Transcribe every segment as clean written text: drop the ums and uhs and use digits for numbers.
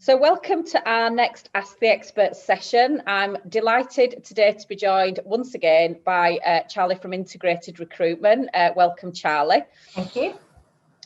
So welcome to our next Ask the Expert session. I'm delighted today to be joined once again by Charly from Integrated Recruitment. Welcome, Charly. Thank you.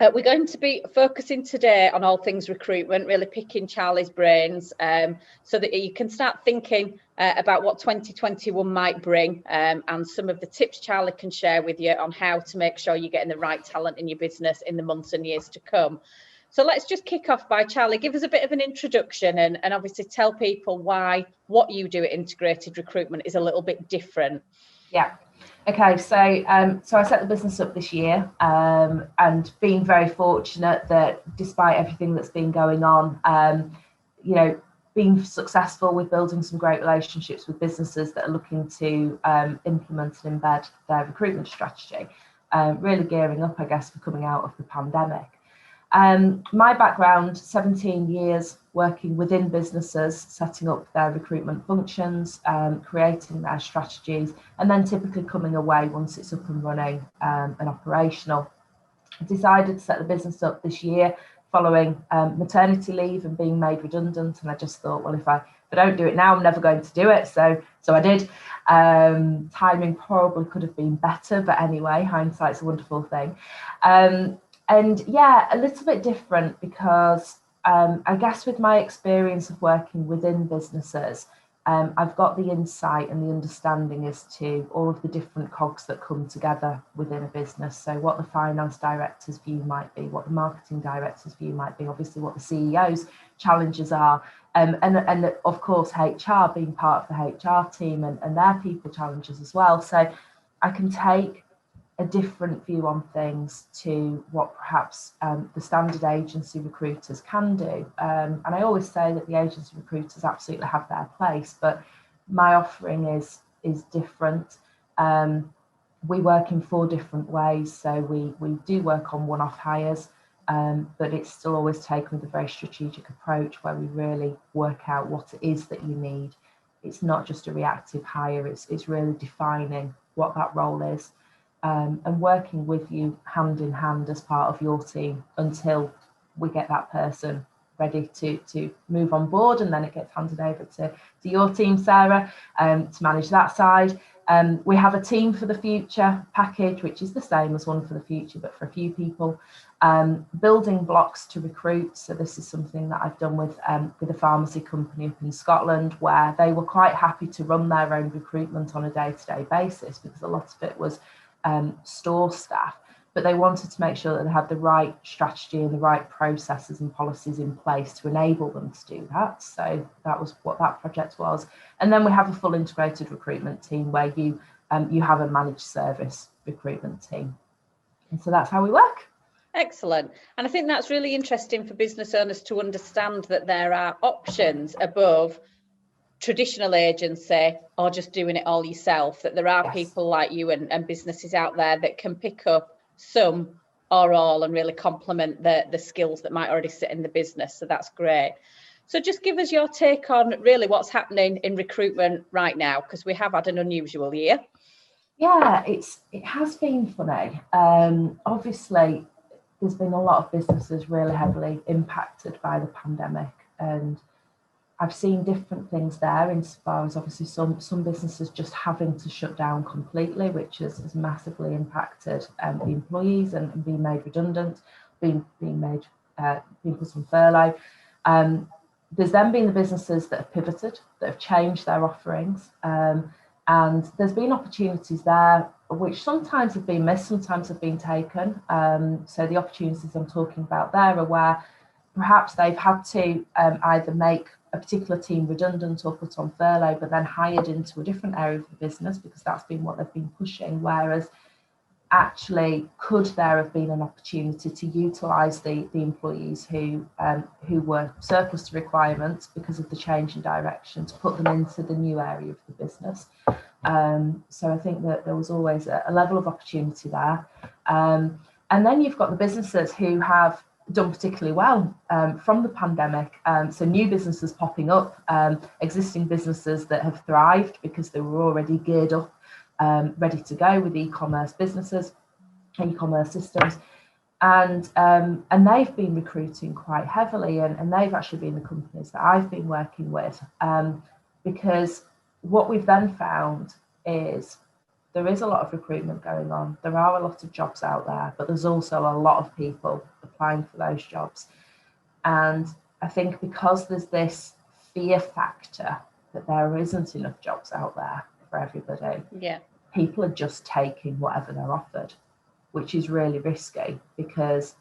We're going to be focusing today on all things recruitment, really picking Charly's brains so that you can start thinking about what 2021 might bring and some of the tips Charly can share with you on how to make sure you're getting the right talent in your business in the months and years to come. So let's just kick off by Charly, give us a bit of an introduction and obviously tell people why what you do at Integrated Recruitment is a little bit different. Yeah. Okay, so I set the business up this year and being very fortunate that despite everything that's been going on, being successful with building some great relationships with businesses that are looking to implement and embed their recruitment strategy, really gearing up, I guess, for coming out of the pandemic. My background, 17 years working within businesses, setting up their recruitment functions, creating their strategies, and then typically coming away once it's up and running and operational. I decided to set the business up this year following maternity leave and being made redundant. And I just thought, well, if I don't do it now, I'm never going to do it. So I did. Timing probably could have been better, but anyway, hindsight's a wonderful thing. And yeah, a little bit different because I guess with my experience of working within businesses, I've got the insight and the understanding as to all of the different cogs that come together within a business. So what the finance director's view might be, what the marketing director's view might be, obviously what the CEO's challenges are, and of course HR being part of the HR team and their people challenges as well. So I can take a different view on things to what perhaps the standard agency recruiters can do. And I always say that the agency recruiters absolutely have their place, but my offering is different. We work in 4 different ways. So we do work on one-off hires, but it's still always taken with a very strategic approach where we really work out what it is that you need. It's not just a reactive hire, it's really defining what that role is. And working with you hand in hand as part of your team until we get that person ready to move on board, and then it gets handed over to your team, Sarah, to manage that side. We have a team for the future package, which is the same as one for the future, but for a few people. Building blocks to recruit. So this is something that I've done with a pharmacy company up in Scotland, where they were quite happy to run their own recruitment on a day-to-day basis because a lot of it was store staff, but they wanted to make sure that they had the right strategy and the right processes and policies in place to enable them to do that. So that was what that project was. And then we have a full integrated recruitment team where you have a managed service recruitment team. And so that's how we work. Excellent. And I think that's really interesting for business owners to understand that there are options above traditional agency or just doing it all yourself, that there are Yes. people like you and businesses out there that can pick up some or all and really complement the skills that might already sit in the business. So that's great. So just give us your take on really what's happening in recruitment right now, because we have had an unusual year. Yeah, it has been funny. Obviously, there's been a lot of businesses really heavily impacted by the pandemic, and I've seen different things there insofar as obviously some businesses just having to shut down completely, which has massively impacted the employees and being made redundant, being put on furlough. There's then been the businesses that have pivoted, that have changed their offerings, and there's been opportunities there which sometimes have been missed, sometimes have been taken. So the opportunities I'm talking about there are where perhaps they've had to either make a particular team redundant or put on furlough, but then hired into a different area of the business because that's been what they've been pushing. Whereas actually, could there have been an opportunity to utilise the employees who were surplus to requirements because of the change in direction to put them into the new area of the business? So I think that there was always a level of opportunity there. And then you've got the businesses who have done particularly well from the pandemic. So new businesses popping up, existing businesses that have thrived because they were already geared up, ready to go with e-commerce businesses, e-commerce systems. And they've been recruiting quite heavily, and they've actually been the companies that I've been working with, because what we've then found is there is a lot of recruitment going on. There are a lot of jobs out there, but there's also a lot of people applying for those jobs. And I think because there's this fear factor that there isn't enough jobs out there for everybody, people are just taking whatever they're offered, which is really risky because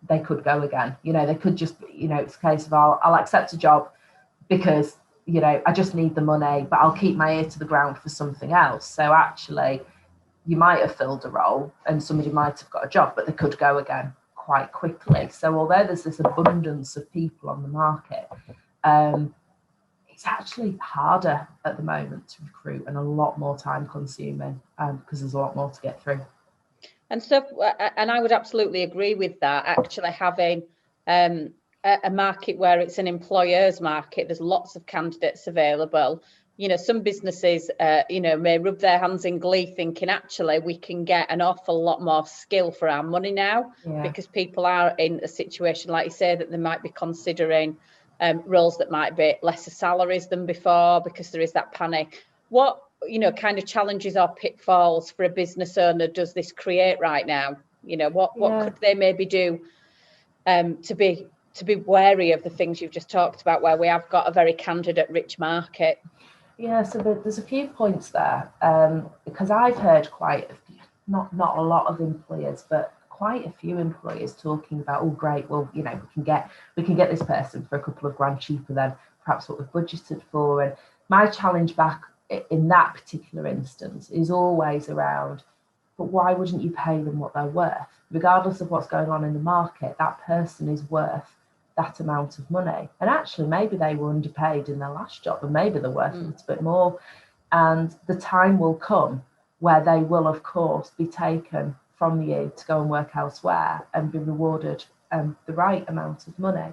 they could go again. They could just, it's a case of I'll accept a job because, I just need the money, but I'll keep my ear to the ground for something else. So actually, you might have filled a role and somebody might have got a job, but they could go again quite quickly. So although there's this abundance of people on the market, it's actually harder at the moment to recruit and a lot more time consuming because there's a lot more to get through. And so, and I would absolutely agree with that. Actually, having a market where it's an employer's market, there's lots of candidates available. Some businesses, may rub their hands in glee thinking, actually, we can get an awful lot more skill for our money now, because people are in a situation, like you say, that they might be considering roles that might be lesser salaries than before because there is that panic. What kind of challenges or pitfalls for a business owner does this create right now? What could they maybe do to be wary of the things you've just talked about, where we have got a very candidate rich market? So there's a few points there, because I've heard quite a few, not a lot of employers, but quite a few employers talking about, oh great, well, we can get this person for a couple of grand cheaper than perhaps what we've budgeted for. And my challenge back in that particular instance is always around, but why wouldn't you pay them what they're worth? Regardless of what's going on in the market, that person is worth that amount of money. And actually, maybe they were underpaid in their last job, and maybe they're worth a little bit more. And the time will come where they will, of course, be taken from you to go and work elsewhere and be rewarded the right amount of money.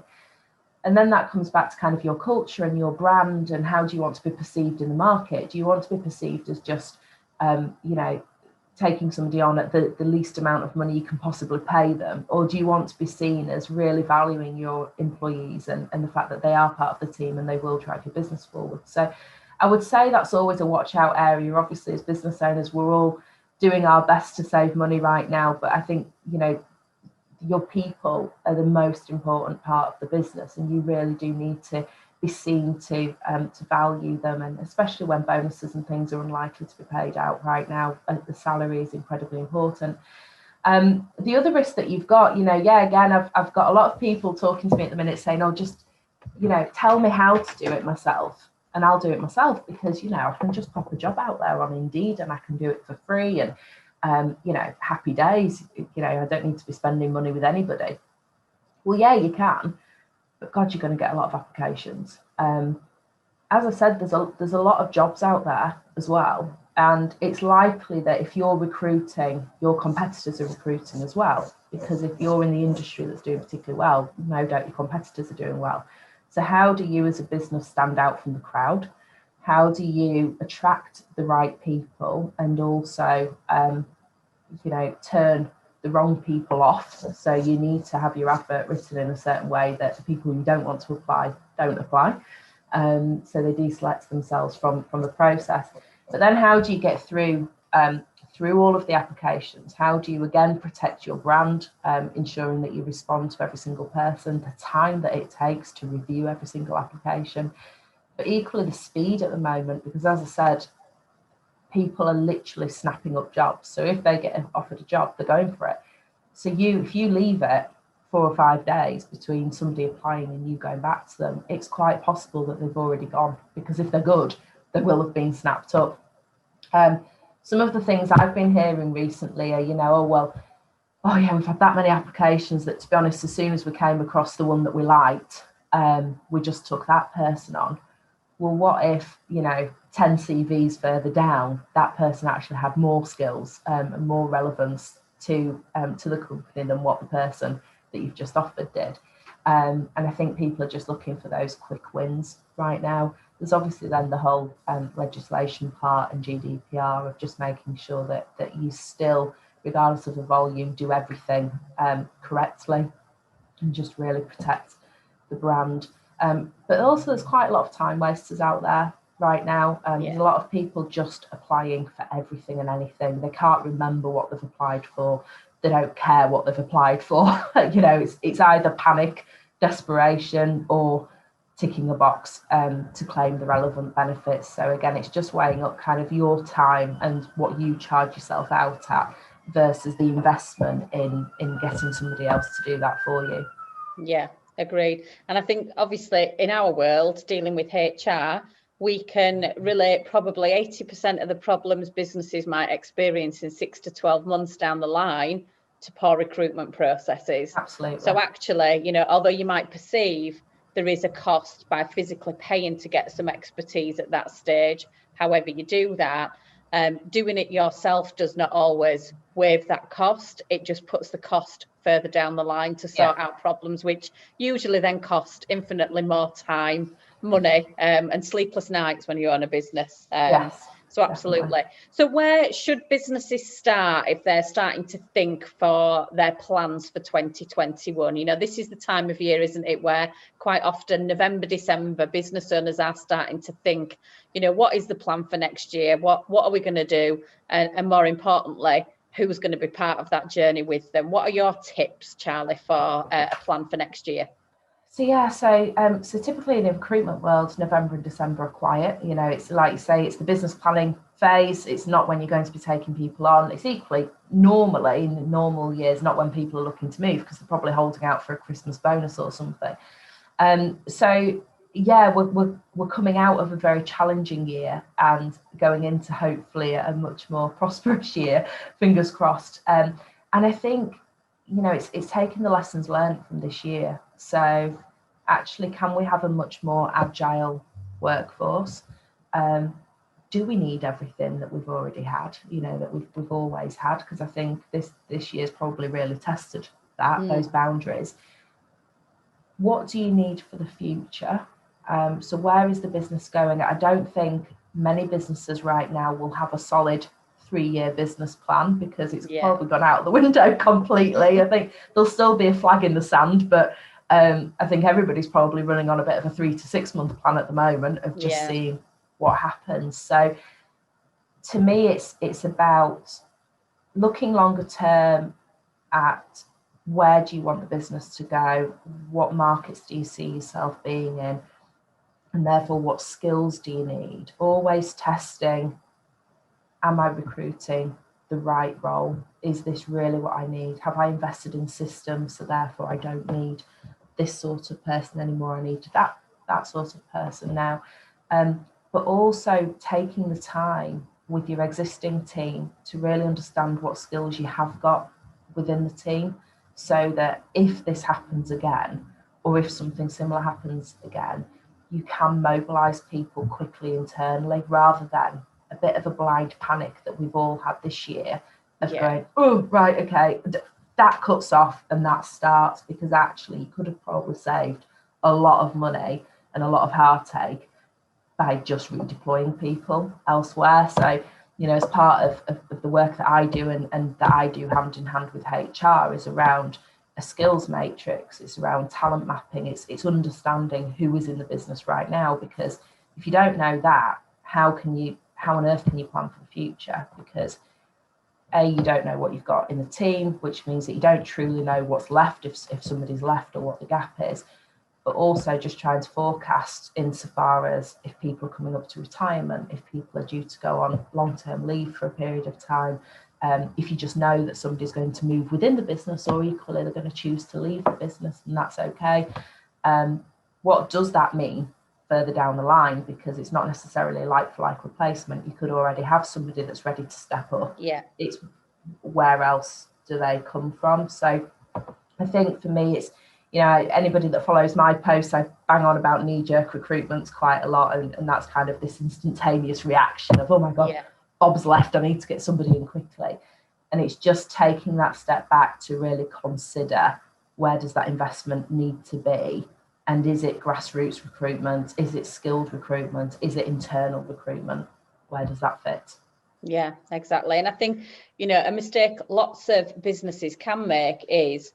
And then that comes back to kind of your culture and your brand, and how do you want to be perceived in the market? Do you want to be perceived as just, taking somebody on at the least amount of money you can possibly pay them? Or do you want to be seen as really valuing your employees and the fact that they are part of the team and they will drive your business forward? So I would say that's always a watch out area. Obviously, as business owners, we're all doing our best to save money right now, but I think, your people are the most important part of the business, and you really do need to be seen to value them, and especially when bonuses and things are unlikely to be paid out right now, the salary is incredibly important. The other risk that you've got, again, I've got a lot of people talking to me at the minute saying, oh, just, tell me how to do it myself, and I'll do it myself because, I can just pop a job out there on Indeed and I can do it for free, and happy days, I don't need to be spending money with anybody. Well, yeah, you can, but God, you're going to get a lot of applications. As I said, there's a lot of jobs out there as well, and it's likely that if you're recruiting, your competitors are recruiting as well, because if you're in the industry that's doing particularly well, no doubt your competitors are doing well. So how do you as a business stand out from the crowd? How do you attract the right people and also turn the wrong people off? So you need to have your advert written in a certain way that the people who don't want to apply don't apply. So they deselect themselves from the process. But then how do you get through all of the applications? How do you again protect your brand, ensuring that you respond to every single person, the time that it takes to review every single application, but equally the speed at the moment, because as I said, people are literally snapping up jobs. So if they get offered a job, they're going for it. So if you leave it 4 or 5 days between somebody applying and you going back to them, it's quite possible that they've already gone, because if they're good, they will have been snapped up. Some of the things I've been hearing recently are, we've had that many applications that, to be honest, as soon as we came across the one that we liked, we just took that person on. Well, what if, 10 CVs further down, that person actually had more skills and more relevance to the company than what the person that you've just offered did? And I think people are just looking for those quick wins right now. There's obviously then the whole legislation part and GDPR of just making sure that you still regardless of the volume, do everything correctly and just really protect the brand. But also there's quite a lot of time wasters out there right now. There's a lot of people just applying for everything and anything. They can't remember what they've applied for. They don't care what they've applied for. It's either panic, desperation, or ticking a box to claim the relevant benefits. So again, it's just weighing up kind of your time and what you charge yourself out at versus the investment in getting somebody else to do that for you. Yeah, agreed. And I think obviously in our world, dealing with HR, we can relate probably 80% of the problems businesses might experience in 6 to 12 months down the line to poor recruitment processes. Absolutely. So actually, although you might perceive there is a cost by physically paying to get some expertise at that stage, however you do that, doing it yourself does not always waive that cost. It just puts the cost further down the line to sort out problems, which usually then cost infinitely more time, money, and sleepless nights when you own a business. Yes. So absolutely. Definitely. So where should businesses start if they're starting to think for their plans for 2021? This is the time of year, isn't it, where quite often November, December, business owners are starting to think, what is the plan for next year? What are we going to do? And more importantly, who's going to be part of that journey with them? What are your tips, Charly, for a plan for next year? So typically in the recruitment world, November and December are quiet. It's like you say, it's the business planning phase. It's not when you're going to be taking people on. It's equally normally in normal years, not when people are looking to move because they're probably holding out for a Christmas bonus or something. We're coming out of a very challenging year and going into hopefully a much more prosperous year, fingers crossed. And I think it's taking the lessons learned from this year. So actually, can we have a much more agile workforce? Do we need everything that we've already had, that we've always had? Because I think this year's probably really tested those boundaries. What do you need for the future? So where is the business going? I don't think many businesses right now will have a solid 3-year business plan because it's probably gone out the window completely. I think there'll still be a flag in the sand, but I think everybody's probably running on a bit of a 3 to 6 month plan at the moment of just seeing what happens. So to me, it's about looking longer term at where do you want the business to go? What markets do you see yourself being in? And therefore, what skills do you need? Always testing. Am I recruiting the right role? Is this really what I need? Have I invested in systems, so therefore I don't need this sort of person anymore? I need that sort of person now. But also taking the time with your existing team to really understand what skills you have got within the team, so that if this happens again, or if something similar happens again, you can mobilise people quickly internally, rather than a bit of a blind panic that we've all had this year of going, oh, right, okay, that cuts off and that starts, because actually you could have probably saved a lot of money and a lot of heartache by just redeploying people elsewhere. So, as part of the work that I do and that I do hand in hand with HR is around a skills matrix. It's around talent mapping. It's understanding who is in the business right now, because if you don't know that, how on earth can you plan for the future? Because you don't know what you've got in the team, which means that you don't truly know what's left if somebody's left, or what the gap is. But also just trying to forecast insofar as if people are coming up to retirement, if people are due to go on long-term leave for a period of time, if you just know that somebody's going to move within the business, or equally they're going to choose to leave the business, and that's okay. What does that mean further down the line? Because it's not necessarily a like-for-like replacement. You could already have somebody that's ready to step up. It's where else do they come from? So I think for me, it's, anybody that follows my posts, I bang on about knee-jerk recruitments quite a lot, and that's kind of this instantaneous reaction of, oh my God, Bob's left, I need to get somebody in quickly. And it's just taking that step back to really consider, where does that investment need to be? And is it grassroots recruitment? Is it skilled recruitment? Is it internal recruitment? Where does that fit? Yeah, exactly. And I think, a mistake lots of businesses can make is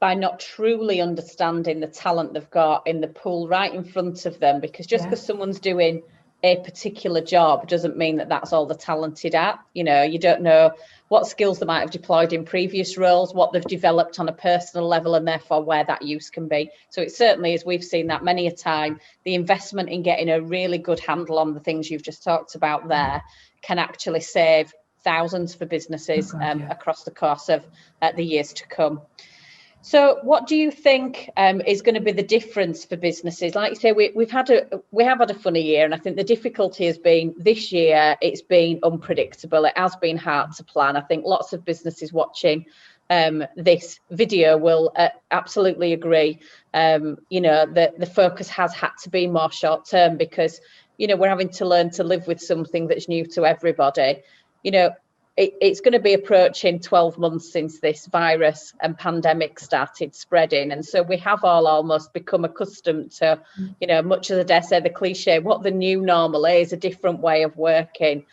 by not truly understanding the talent they've got in the pool right in front of them, because just because someone's doing a particular job doesn't mean that that's all they're talented at. You don't know what skills they might have deployed in previous roles, what they've developed on a personal level, and therefore where that use can be. So it certainly is, we've seen that many a time, the investment in getting a really good handle on the things you've just talked about there can actually save thousands for businesses across the course of the years to come. So what do you think is going to be the difference for businesses? Like you say, we have had a funny year, and I think the difficulty has been this year, it's been unpredictable. It has been hard to plan. I think lots of businesses watching this video will absolutely agree. The focus has had to be more short term because, we're having to learn to live with something that's new to everybody. It's going to be approaching 12 months since this virus and pandemic started spreading. And so we have all almost become accustomed to, much as I dare say the cliche, what the new normal is, a different way of working.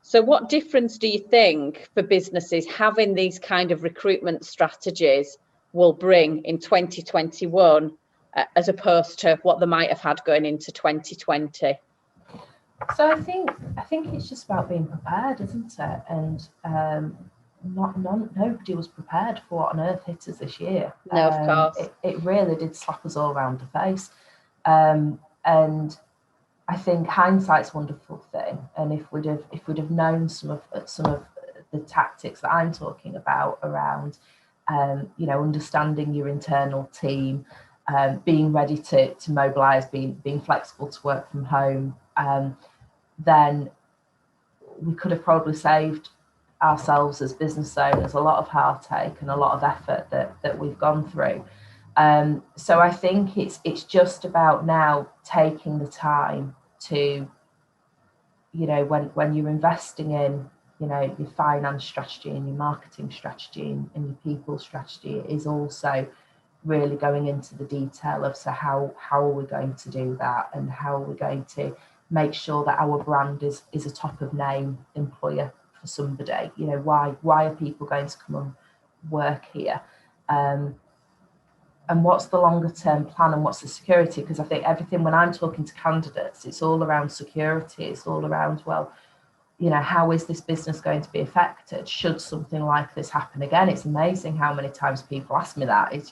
So what difference do you think for businesses having these kind of recruitment strategies will bring in 2021 as opposed to what they might have had going into 2020? So I think it's just about being prepared, isn't it? And nobody was prepared for what on earth hit us this year. No, of course. It really did slap us all around the face. And I think hindsight's a wonderful thing. And if we'd have known some of the tactics that I'm talking about around, understanding your internal team, being ready to mobilise, being flexible to work from home, then we could have probably saved ourselves as business owners a lot of heartache and a lot of effort that we've gone through. So I think it's just about now taking the time to, when you're investing in, your finance strategy and your marketing strategy and your people strategy, it is also really going into the detail of how are we going to do that, and how are we going to make sure that our brand is a top of name employer for somebody. Why are people going to come and work here, and what's the longer term plan, and what's the security? Because I think everything, when I'm talking to candidates, it's all around security. It's all around, how is this business going to be affected should something like this happen again? It's amazing how many times people ask me that. It's,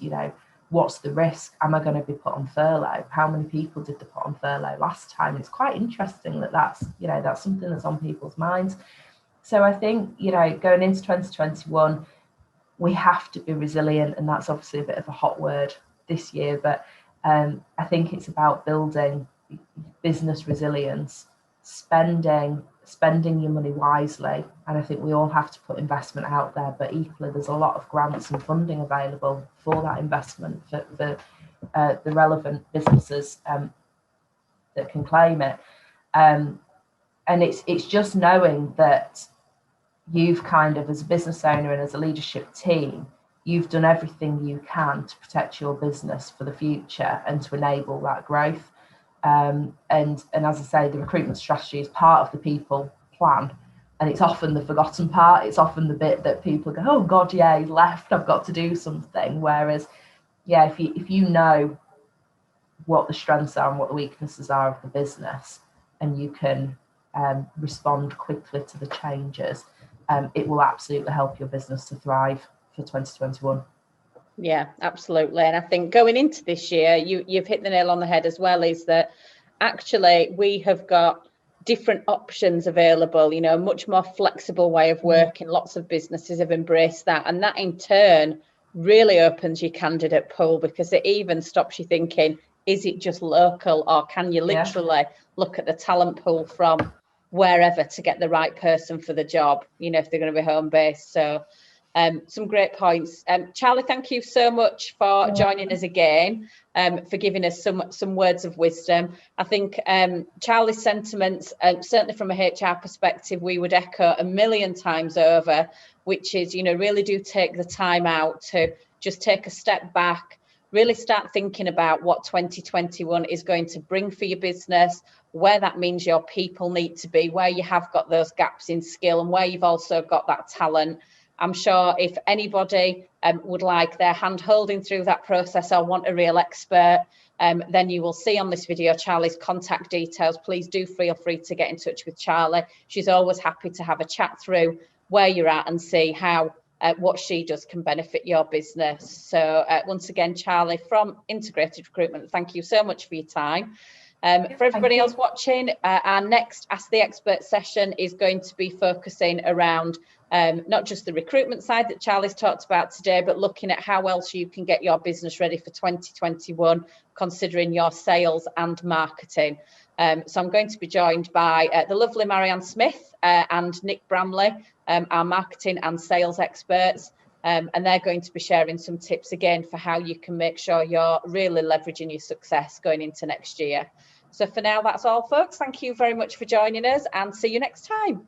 what's the risk? Am I going to be put on furlough? How many people did they put on furlough last time? It's quite interesting that's something that's on people's minds. So I think, going into 2021, we have to be resilient, and that's obviously a bit of a hot word this year, but I think it's about building business resilience, spending your money wisely, and I think we all have to put investment out there, but equally there's a lot of grants and funding available for that investment for the relevant businesses that can claim it, and it's just knowing that you've kind of, as a business owner and as a leadership team, you've done everything you can to protect your business for the future and to enable that growth. And as I say, the recruitment strategy is part of the people plan, and it's often the forgotten part. It's often the bit that people go, oh God, yeah, he's left, I've got to do something. Whereas, yeah, if you know what the strengths are and what the weaknesses are of the business, and you can respond quickly to the changes, it will absolutely help your business to thrive for 2021. Yeah, absolutely. And I think going into this year, you've hit the nail on the head as well, is that actually we have got different options available, a much more flexible way of working. Lots of businesses have embraced that. And that in turn really opens your candidate pool, because it even stops you thinking, is it just local, or can you literally look at the talent pool from wherever to get the right person for the job, if they're going to be home based. So some great points. Charly, thank you so much for joining us again, for giving us some words of wisdom. I think Charly's sentiments, certainly from a HR perspective, we would echo a million times over, which is, really do take the time out to just take a step back, really start thinking about what 2021 is going to bring for your business, where that means your people need to be, where you have got those gaps in skill, and where you've also got that talent. I'm sure if anybody would like their hand holding through that process or want a real expert, then you will see on this video Charly's contact details. Please do feel free to get in touch with Charly. She's always happy to have a chat through where you're at and see how what she does can benefit your business. So once again, Charly from Integrated Recruitment, thank you so much for your time. For everybody else watching, our next Ask the Expert session is going to be focusing around not just the recruitment side that Charly's talked about today, but looking at how else you can get your business ready for 2021, considering your sales and marketing. So I'm going to be joined by the lovely Marianne Smith and Nick Bramley, our marketing and sales experts. And they're going to be sharing some tips again for how you can make sure you're really leveraging your success going into next year. So for now, that's all, folks. Thank you very much for joining us, and see you next time.